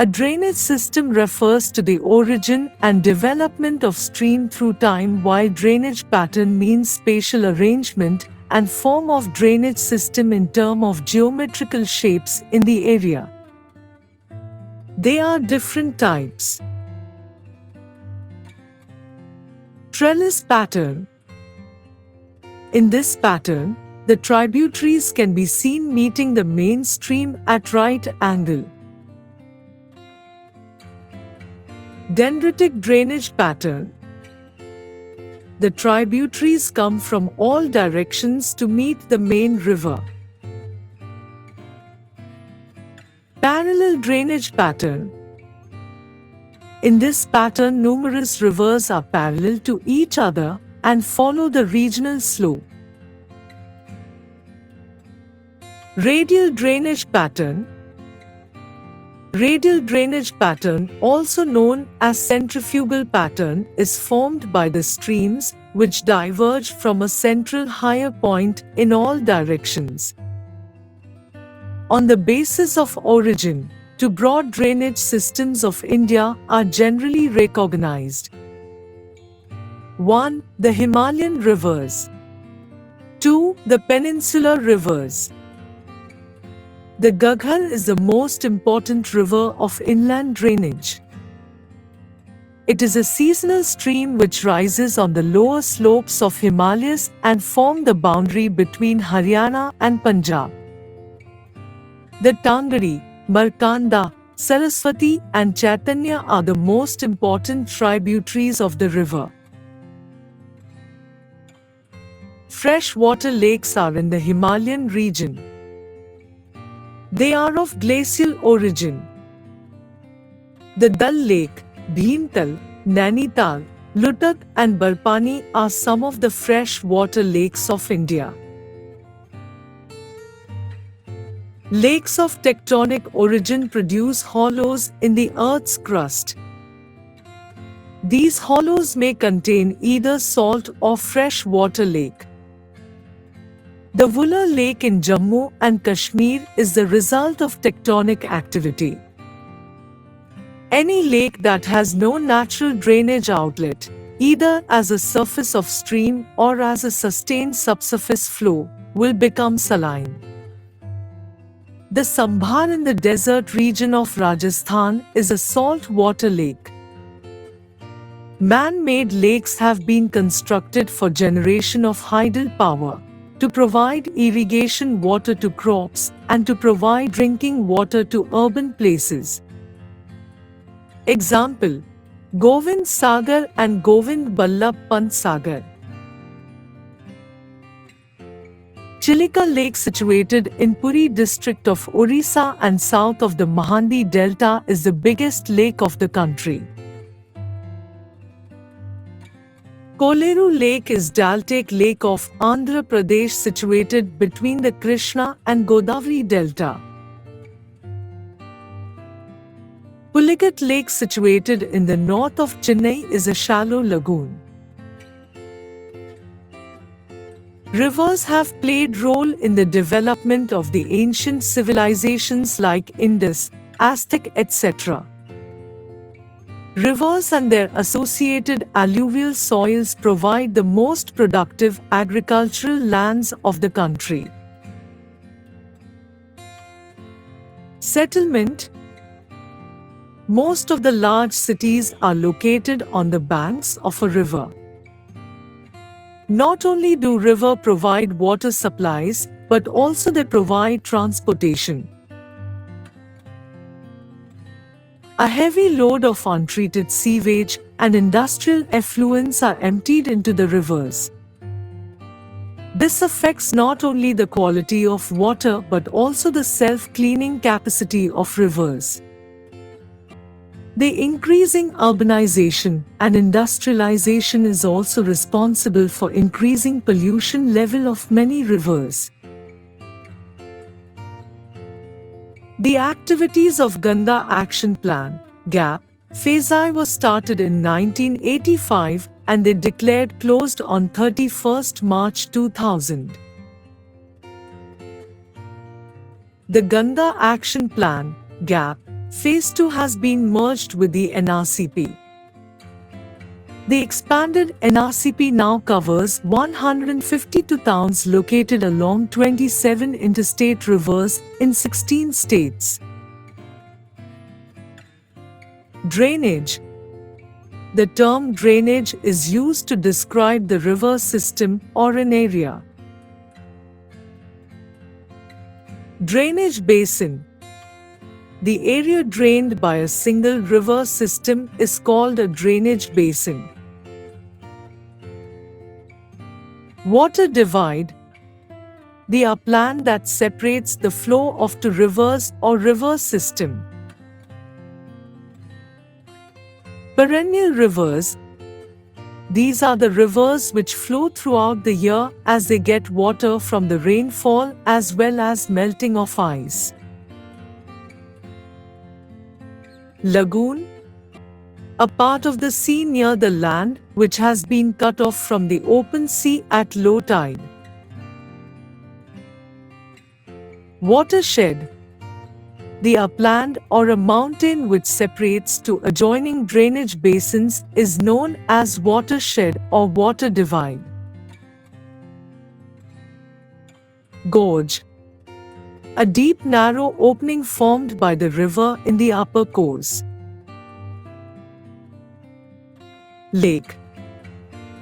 A drainage system refers to the origin and development of stream through time, while drainage pattern means spatial arrangement and form of drainage system in terms of geometrical shapes in the area. There are different types. Trellis pattern. In this pattern, the tributaries can be seen meeting the main stream at right angle. Dendritic drainage pattern. The tributaries come from all directions to meet the main river. Parallel drainage pattern. In this pattern, numerous rivers are parallel to each other and follow the regional slope. Radial drainage pattern. Radial drainage pattern, also known as centrifugal pattern, is formed by the streams which diverge from a central higher point in all directions. On the basis of origin, two broad drainage systems of India are generally recognized. 1. The Himalayan rivers. 2. The peninsular rivers. The Gaghar is the most important river of inland drainage. It is a seasonal stream which rises on the lower slopes of Himalayas and forms the boundary between Haryana and Punjab. The Tangadi, Markanda, Saraswati and Chaitanya are the most important tributaries of the river. Freshwater lakes are in the Himalayan region. They are of glacial origin. The Dal Lake, Bhimtal, Nainital, Lutak and Barpani are some of the freshwater lakes of India. Lakes of tectonic origin produce hollows in the Earth's crust. These hollows may contain either salt or fresh-water lake. The Vular Lake in Jammu and Kashmir is the result of tectonic activity. Any lake that has no natural drainage outlet, either as a surface of stream or as a sustained subsurface flow, will become saline. The Sambhar in the desert region of Rajasthan is a salt-water lake. Man-made lakes have been constructed for generation of hydel power, to provide irrigation water to crops and to provide drinking water to urban places. Example: Govind Sagar and Govind Ballabh Pant Sagar. Chilika Lake, situated in Puri district of Orissa and south of the Mahanadi Delta, is the biggest lake of the country. Koleru Lake is Daltake Lake of Andhra Pradesh, situated between the Krishna and Godavari Delta. Pulicat Lake, situated in the north of Chennai, is a shallow lagoon. Rivers have played role in the development of the ancient civilizations like Indus, Aztec, etc. Rivers and their associated alluvial soils provide the most productive agricultural lands of the country. Settlement. Most of the large cities are located on the banks of a river. Not only do rivers provide water supplies, but also they provide transportation. A heavy load of untreated sewage and industrial effluents are emptied into the rivers. This affects not only the quality of water but also the self-cleaning capacity of rivers. The increasing urbanization and industrialization is also responsible for increasing pollution level of many rivers. The activities of Ganga Action Plan (GAP) Phase I was started in 1985 and they declared closed on 31st March 2000. The Ganga Action Plan (GAP) Phase 2 has been merged with the NRCP. The expanded NRCP now covers 152 towns located along 27 interstate rivers in 16 states. Drainage. The term drainage is used to describe the river system or an area. Drainage basin. The area drained by a single river system is called a drainage basin. Water divide. The upland that separates the flow of two rivers or river system. Perennial rivers. These are the rivers which flow throughout the year as they get water from the rainfall as well as melting of ice. Lagoon. A part of the sea near the land which has been cut off from the open sea at low tide. Watershed. The upland or a mountain which separates two adjoining drainage basins is known as watershed or water divide. Gorge. A deep narrow opening formed by the river in the upper course. Lake.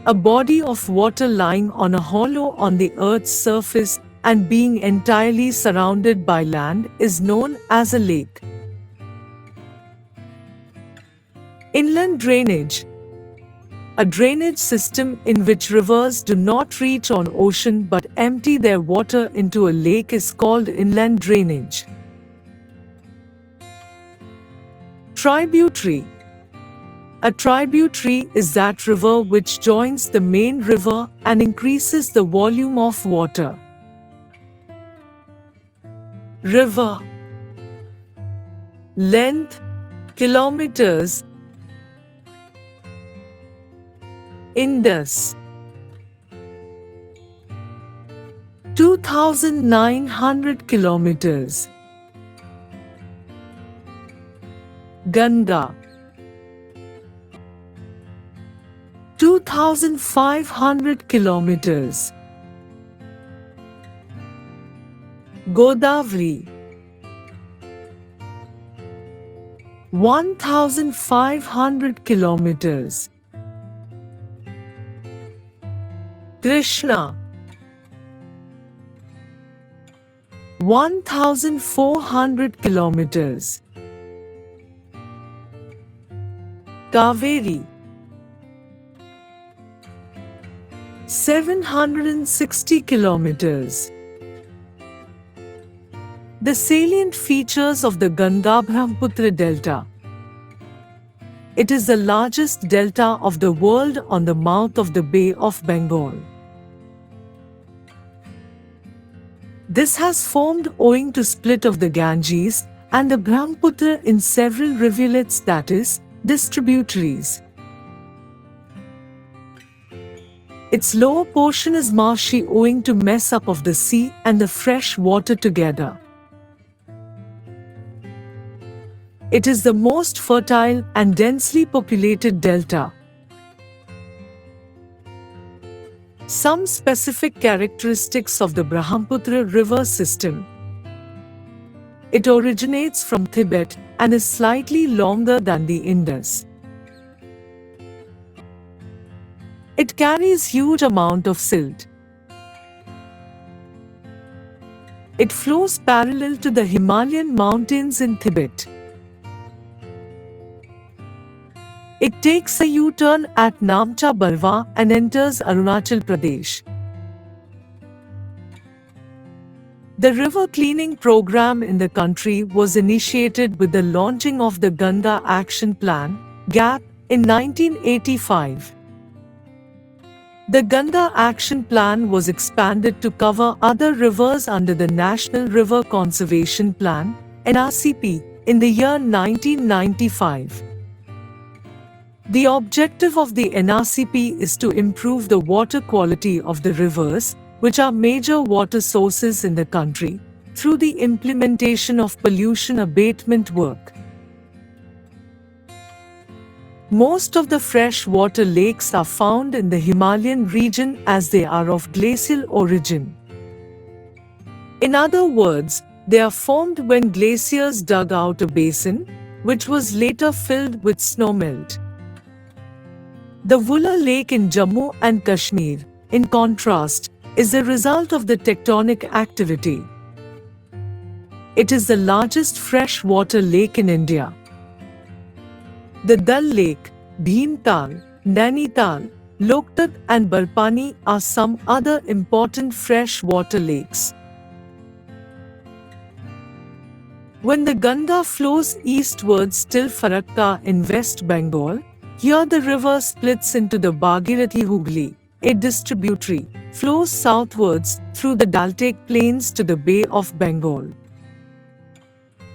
A body of water lying on a hollow on the earth's surface and being entirely surrounded by land is known as a lake. Inland drainage. A drainage system in which rivers do not reach on ocean but empty their water into a lake is called inland drainage. Tributary. A tributary is that river which joins the main river and increases the volume of water. River. Length, kilometers. Indus. 2,900 kilometers. Ganga. 2,500 kilometers. Godavari. 1,500 kilometers. Krishna. 1,400 kilometers. Kaveri. 760 kilometers. The salient features of the Ganga-Brahmaputra Delta. It is the largest delta of the world on the mouth of the Bay of Bengal. This has formed owing to split of the Ganges and the Brahmaputra in several rivulets, that is, distributaries. Its lower portion is marshy owing to mess up of the sea and the fresh water together. It is the most fertile and densely populated delta. Some specific characteristics of the Brahmaputra river system. It originates from Tibet and is slightly longer than the Indus. It carries huge amount of silt. It flows parallel to the Himalayan mountains in Tibet. It takes a U-turn at Namcha Barwa and enters Arunachal Pradesh. The river cleaning program in the country was initiated with the launching of the Ganga Action Plan (GAP) in 1985. The Ganga Action Plan was expanded to cover other rivers under the National River Conservation Plan (NRCP) in the year 1995. The objective of the NRCP is to improve the water quality of the rivers, which are major water sources in the country, through the implementation of pollution abatement work. Most of the freshwater lakes are found in the Himalayan region as they are of glacial origin. In other words, they are formed when glaciers dug out a basin, which was later filled with snowmelt. The Vulla Lake in Jammu and Kashmir, in contrast, is the result of the tectonic activity. It is the largest freshwater lake in India. The Dal Lake, Bhimtal, Nainital, Loktak and Barpani are some other important freshwater lakes. When the Ganga flows eastwards till Farakka in West Bengal, here the river splits into the Bhagirathi Hooghly, a distributary, flows southwards through the Daltake Plains to the Bay of Bengal.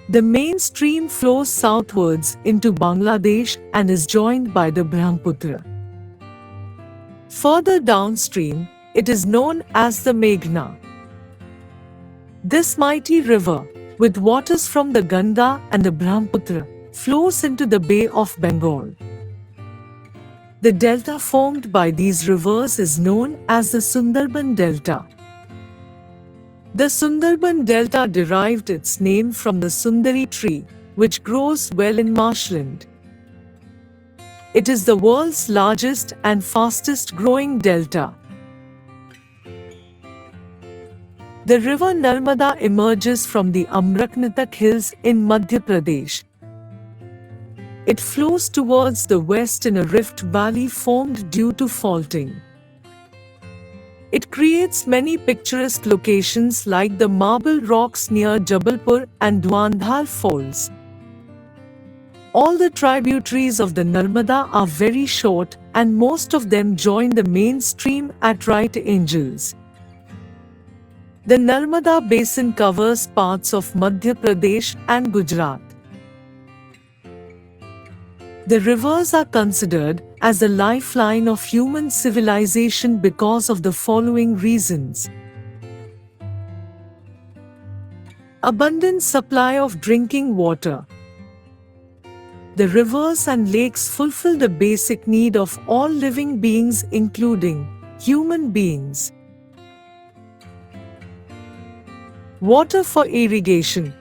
The main stream flows southwards into Bangladesh and is joined by the Brahmaputra. Further downstream, it is known as the Meghna. This mighty river, with waters from the Ganga and the Brahmaputra, flows into the Bay of Bengal. The delta formed by these rivers is known as the Sundarban Delta. The Sundarban Delta derived its name from the Sundari tree, which grows well in marshland. It is the world's largest and fastest growing delta. The river Narmada emerges from the Amraknatak hills in Madhya Pradesh. It flows towards the west in a rift valley formed due to faulting. It creates many picturesque locations like the marble rocks near Jabalpur and Dhuandhar Falls. All the tributaries of the Narmada are very short and most of them join the main stream at right angles. The Narmada basin covers parts of Madhya Pradesh and Gujarat. The rivers are considered as the lifeline of human civilization because of the following reasons. Abundant supply of drinking water. The rivers and lakes fulfill the basic need of all living beings, including human beings. Water for irrigation.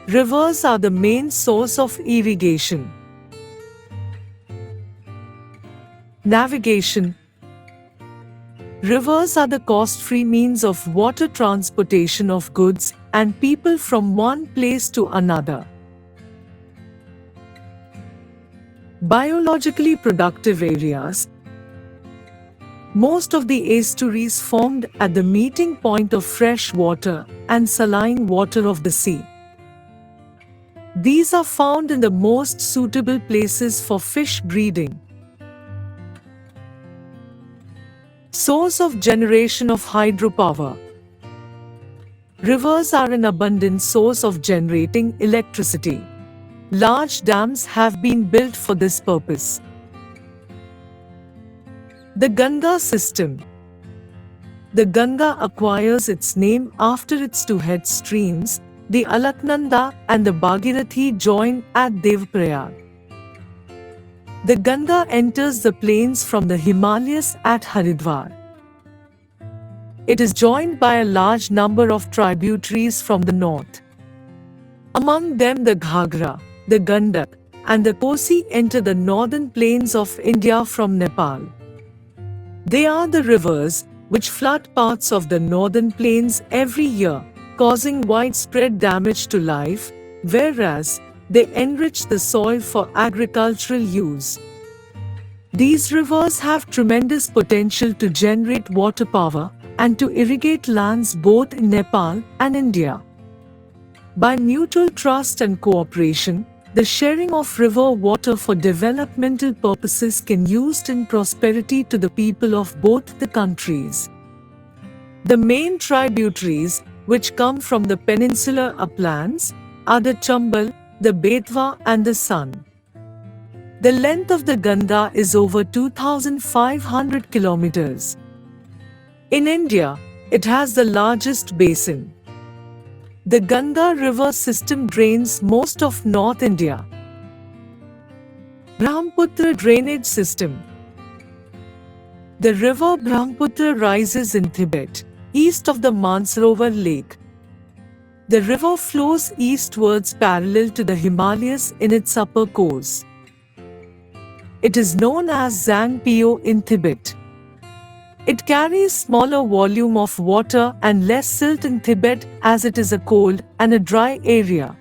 Rivers are the main source of irrigation. Navigation. Rivers are the cost-free means of water transportation of goods and people from one place to another. Biologically productive areas. Most of the estuaries formed at the meeting point of fresh water and saline water of the sea. These are found in the most suitable places for fish breeding. Source of generation of hydropower. Rivers are an abundant source of generating electricity. Large dams have been built for this purpose. The Ganga system. The Ganga acquires its name after its two head streams, the Alaknanda and the Bhagirathi join at Devprayag. The Ganga enters the plains from the Himalayas at Haridwar. It is joined by a large number of tributaries from the north. Among them the Ghagra, the Gandak, and the Kosi enter the northern plains of India from Nepal. They are the rivers which flood parts of the northern plains every year, causing widespread damage to life, whereas they enrich the soil for agricultural use. These rivers have tremendous potential to generate water power and to irrigate lands both in Nepal and India. By mutual trust and cooperation, the sharing of river water for developmental purposes can be used in prosperity to the people of both the countries. The main tributaries, which come from the peninsular uplands, are the Chambal, the Betwa and the Son. The length of the Ganga is over 2,500 kilometers. In India, it has the largest basin. The Ganga river system drains most of North India. Brahmaputra drainage system. The river Brahmaputra rises in Tibet, east of the Mansarovar lake. The river flows eastwards parallel to the Himalayas in its upper course. It is known as Zangpio in Tibet. It carries smaller volume of water and less silt in Tibet as it is a cold and a dry area.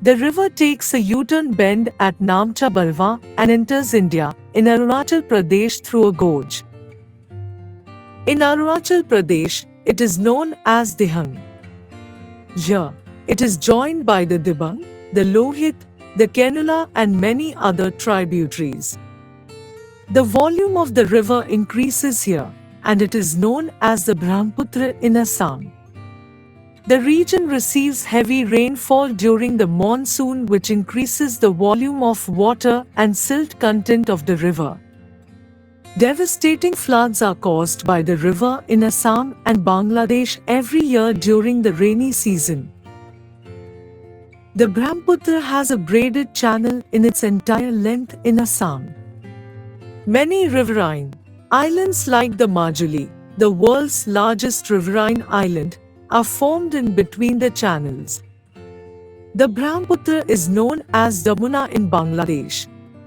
The river takes a U-turn bend at Namcha Barwa and enters India in Arunachal Pradesh through a gorge. In Arunachal Pradesh, it is known as Dihang. Here, it is joined by the Dibang, the Lohit, the Kenula and many other tributaries. The volume of the river increases here, and it is known as the Brahmaputra in Assam. The region receives heavy rainfall during the monsoon, which increases the volume of water and silt content of the river. Devastating floods are caused by the river in Assam and Bangladesh every year during the rainy season. The Brahmaputra has a braided channel in its entire length in Assam. Many riverine islands like the Majuli, the world's largest riverine island, are formed in between the channels. The Brahmaputra is known as Damuna in Bangladesh.